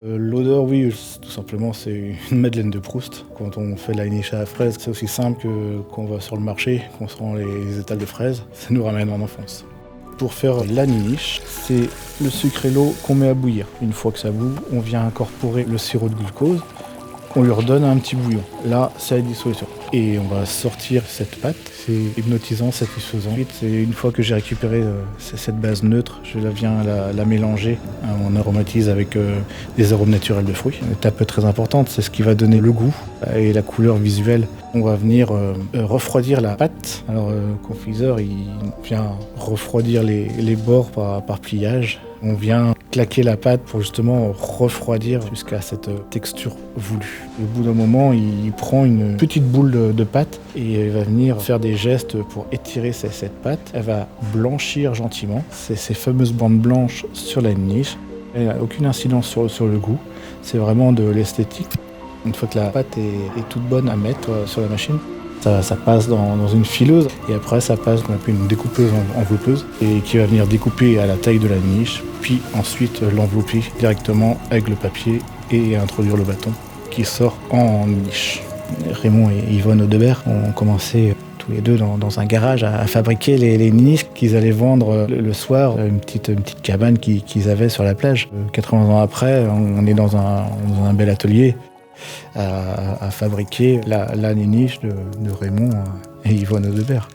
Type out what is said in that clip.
L'odeur, oui, tout simplement, c'est une madeleine de Proust. Quand on fait de la niche à la fraise, c'est aussi simple que quand on va sur le marché, qu'on sent les étals de fraises, ça nous ramène en enfance. Pour faire la niche, c'est le sucre et l'eau qu'on met à bouillir. Une fois que ça bout, on vient incorporer le sirop de glucose. On lui redonne un petit bouillon. Là, c'est la dissolution. Et on va sortir cette pâte. C'est hypnotisant, satisfaisant. Ensuite, c'est une fois que j'ai récupéré cette base neutre, je viens la mélanger. On aromatise avec des arômes naturels de fruits. Une étape très importante, c'est ce qui va donner le goût et la couleur visuelle. On va venir refroidir la pâte. Alors, le confiseur, il vient refroidir les bords par pliage. On vient claquer la pâte pour justement refroidir jusqu'à cette texture voulue. Au bout d'un moment, il prend une petite boule de pâte et il va venir faire des gestes pour étirer cette pâte. Elle va blanchir gentiment, ces fameuses bandes blanches sur la niche. Elle n'a aucune incidence sur le goût, c'est vraiment de l'esthétique. Une fois que la pâte est toute bonne à mettre sur la machine, ça passe dans une fileuse et après ça passe qu'on appelle une découpeuse enveloppeuse et qui va venir découper à la taille de la niche, puis ensuite l'envelopper directement avec le papier et introduire le bâton qui sort en niche. Raymond et Yvonne Audebert ont commencé tous les deux dans un garage à fabriquer les niches qu'ils allaient vendre le soir, une petite cabane qu'ils avaient sur la plage. 80 ans après, on est dans un bel atelier à fabriquer la niche de Raymond et Yvonne Audebert.